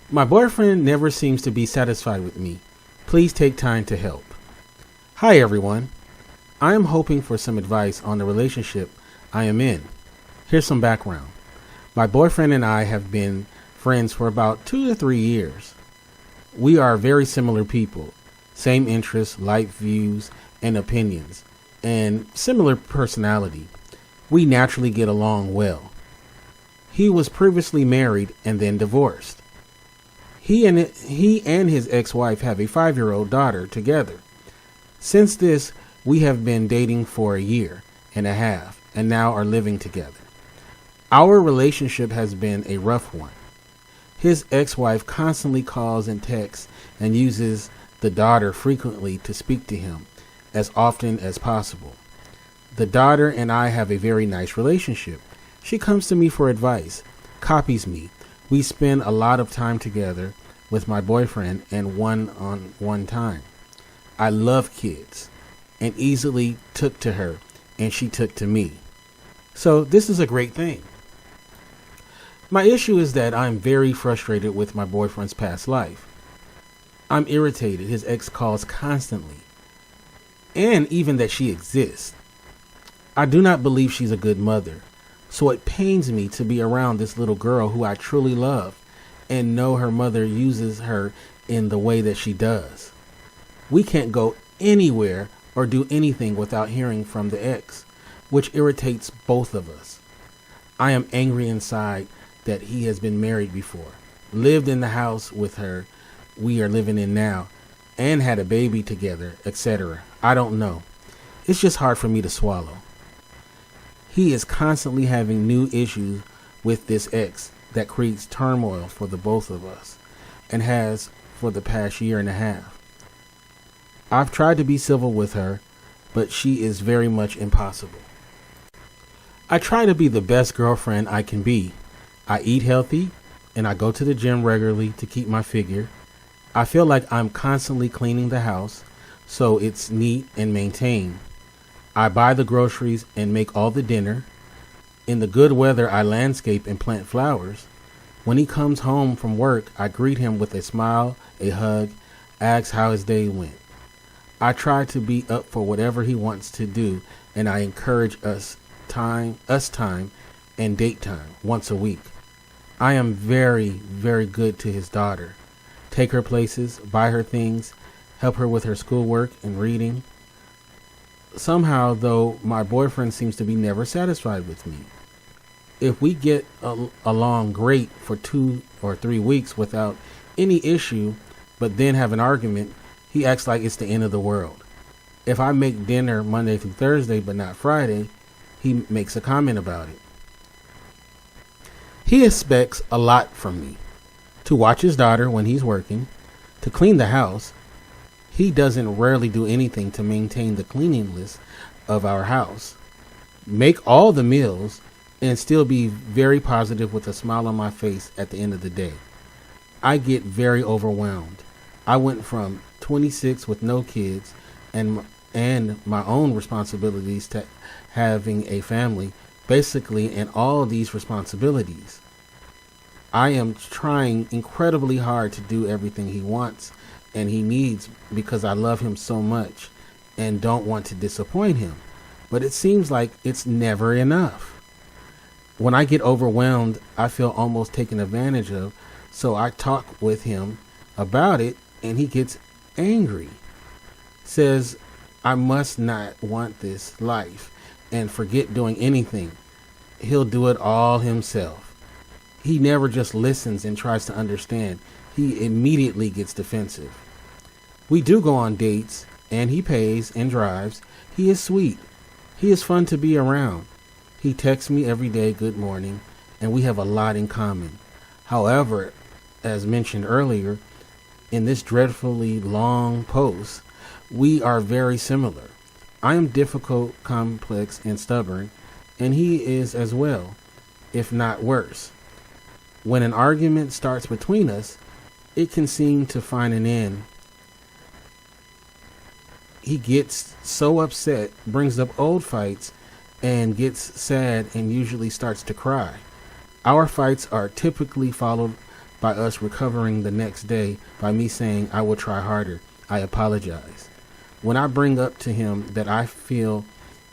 My boyfriend never seems to be satisfied with me. Please take time to help. Hi everyone. I am hoping for some advice on the relationship I am in. Here's some background. My boyfriend and I have been friends for about 2 to 3 years. We are very similar people, same interests, life views, and opinions, and similar personality. We naturally get along well. He was previously married and then divorced. He and his ex-wife have a 5-year-old daughter together. Since this, we have been dating for a year and a half and now are living together. Our relationship has been a rough one. His ex-wife constantly calls and texts and uses the daughter frequently to speak to him as often as possible. The daughter and I have a very nice relationship. She comes to me for advice, copies me. We spend a lot of time together with my boyfriend and one-on-one time. I love kids and easily took to her and she took to me. So this is a great thing. My issue is that I'm very frustrated with my boyfriend's past life. I'm irritated. His ex calls constantly. And even that she exists. I do not believe she's a good mother. So it pains me to be around this little girl who I truly love and know her mother uses her in the way that she does. We can't go anywhere or do anything without hearing from the ex, which irritates both of us. I am angry inside that he has been married before, lived in the house with her we are living in now, and had a baby together, etc. I don't know. It's just hard for me to swallow. He is constantly having new issues with this ex that creates turmoil for the both of us, and has for the past year and a half. I've tried to be civil with her, but she is very much impossible. I try to be the best girlfriend I can be. I eat healthy, and I go to the gym regularly to keep my figure. I feel like I'm constantly cleaning the house, so it's neat and maintained. I buy the groceries and make all the dinner. In the good weather, I landscape and plant flowers. When he comes home from work, I greet him with a smile, a hug, ask how his day went. I try to be up for whatever he wants to do, and I encourage us time and date time once a week. I am very, very good to his daughter. Take her places, buy her things, help her with her schoolwork and reading. Somehow, though, my boyfriend seems to be never satisfied with me. If we get along great for 2 or 3 weeks without any issue, but then have an argument, he acts like it's the end of the world. If I make dinner Monday through Thursday but not Friday, he makes a comment about it. He expects a lot from me. To watch his daughter when he's working, to clean the house. He doesn't rarely do anything to maintain the cleanliness of our house. Make all the meals and still be very positive with a smile on my face at the end of the day. I get very overwhelmed. I went from 26 with no kids and my own responsibilities to having a family, basically, and all of these responsibilities. I am trying incredibly hard to do everything he wants and he needs because I love him so much and don't want to disappoint him. But it seems like it's never enough. When I get overwhelmed, I feel almost taken advantage of, so I talk with him about it and he gets angry. Says I must not want this life and forget doing anything. He'll do it all himself. He never just listens and tries to understand. He immediately gets defensive. We do go on dates, and he pays and drives. He is sweet. He is fun to be around. He texts me every day, good morning, and we have a lot in common. However, as mentioned earlier, in this dreadfully long post, we are very similar. I am difficult, complex, and stubborn, and he is as well, if not worse. When an argument starts between us, it can seem to find an end. He gets so upset, brings up old fights, and gets sad and usually starts to cry. Our fights are typically followed by us recovering the next day by me saying, I will try harder. I apologize. When I bring up to him that I feel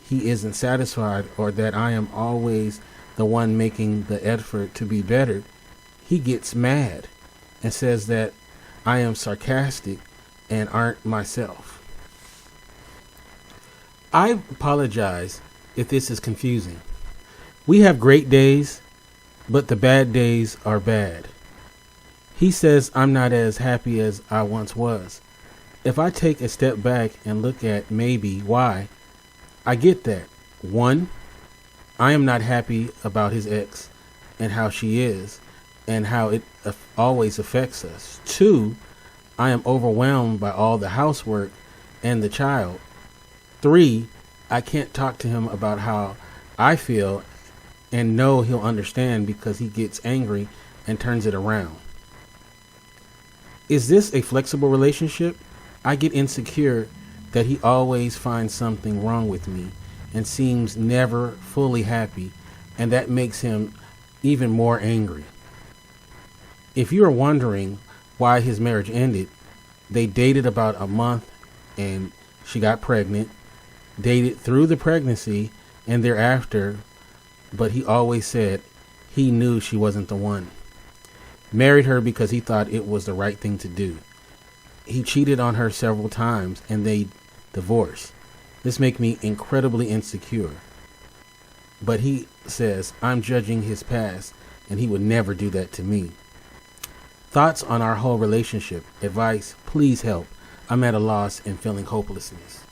he isn't satisfied or that I am always the one making the effort to be better, he gets mad and says that I am sarcastic and aren't myself. I apologize if this is confusing. We have great days, but the bad days are bad. He says I'm not as happy as I once was. If I take a step back and look at maybe why, I get that. 1, I am not happy about his ex and how she is and how it always affects us. 2, I am overwhelmed by all the housework and the child. 3, I can't talk to him about how I feel and know he'll understand because he gets angry and turns it around. Is this a flexible relationship? I get insecure that he always finds something wrong with me and seems never fully happy, and that makes him even more angry. If you are wondering why his marriage ended, they dated about a month and she got pregnant, dated through the pregnancy and thereafter, but he always said he knew she wasn't the one. Married her because he thought it was the right thing to do. He cheated on her several times and they divorced. This makes me incredibly insecure. But he says I'm judging his past and he would never do that to me. Thoughts on our whole relationship, advice, please help. I'm at a loss and feeling hopelessness.